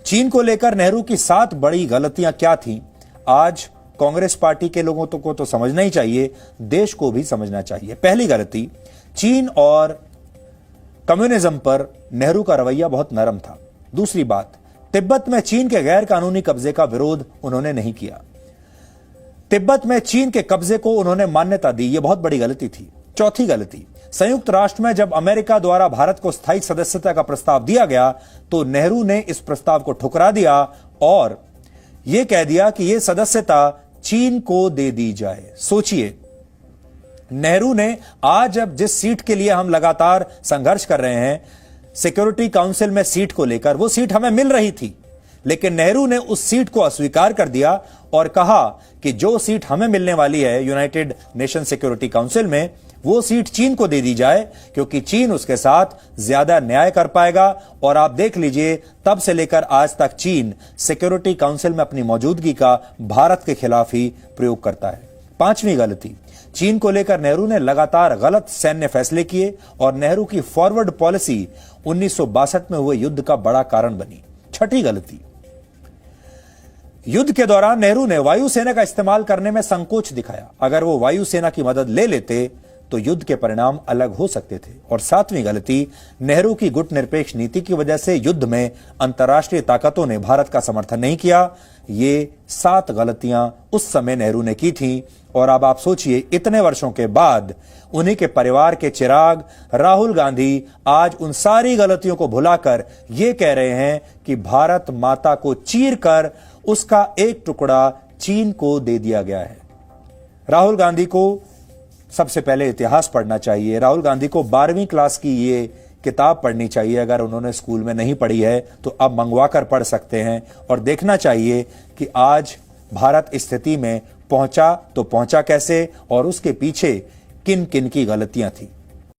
चीन को लेकर नेहरू की 7 बड़ी गलतियां क्या थीं, आज कांग्रेस पार्टी के लोगों को तो समझना ही चाहिए, देश को भी समझना चाहिए। पहली गलती, चीन और कम्युनिज्म पर नेहरू का रवैया बहुत नरम था। दूसरी बात, तिब्बत में चीन के गैर कानूनी कब्जे का विरोध उन्होंने नहीं किया। तिब्बत में चीन के कब्जे को उन्होंने मान्यता दी, यह बहुत बड़ी गलती थी। चौथी गलती, संयुक्त राष्ट्र में जब अमेरिका द्वारा भारत को स्थायी सदस्यता का प्रस्ताव दिया गया तो नेहरू ने इस प्रस्ताव को ठुकरा दिया और यह कह दिया कि यह सदस्यता चीन को दे दी जाए। सोचिए, नेहरू ने आज अब जिस सीट के लिए हम लगातार संघर्ष कर रहे हैं, सिक्योरिटी काउंसिल में सीट को लेकर, वो सीट हमें मिल रही थी, लेकिन नेहरू ने उस सीट को अस्वीकार कर दिया और कहा कि जो सीट हमें मिलने वाली है यूनाइटेड नेशन सिक्योरिटी काउंसिल में, वो सीट चीन को दे दी जाए, क्योंकि चीन उसके साथ ज्यादा न्याय कर पाएगा। और आप देख लीजिए, तब से लेकर आज तक चीन सिक्योरिटी काउंसिल में अपनी मौजूदगी का भारत के खिलाफ ही प्रयोग करता है। पांचवीं गलती, चीन को लेकर नेहरू ने लगातार गलत सैन्य फैसले किए और नेहरू की फॉरवर्ड पॉलिसी 1962 में हुए युद्ध का बड़ा कारण बनी। छठी गलती, युद्ध के दौरान नेहरू ने वायुसेना का इस्तेमाल करने में संकोच दिखाया। अगर वो वायुसेना की मदद ले लेते तो युद्ध के परिणाम अलग हो सकते थे। और सातवीं गलती, नेहरू की गुटनिरपेक्ष नीति की वजह से युद्ध में अंतर्राष्ट्रीय ताकतों ने भारत का समर्थन नहीं किया। ये 7 गलतियां उस समय नेहरू ने की थीं और अब आप सोचिए, इतने वर्षों के बाद उन्हीं के परिवार के चिराग राहुल गांधी आज उन सारी गलतियों को भुलाकर ये कह रहे हैं कि भारत माता को चीरकर उसका एक टुकड़ा चीन को दे दिया गया है। राहुल गांधी को सबसे पहले इतिहास पढ़ना चाहिए। राहुल गांधी को 12वीं क्लास की ये किताब पढ़नी चाहिए। अगर उन्होंने स्कूल में नहीं पढ़ी है तो अब मंगवा कर पढ़ सकते हैं और देखना चाहिए कि आज भारत इस स्थिति में पहुंचा तो पहुंचा कैसे और उसके पीछे किन किन की गलतियां थी।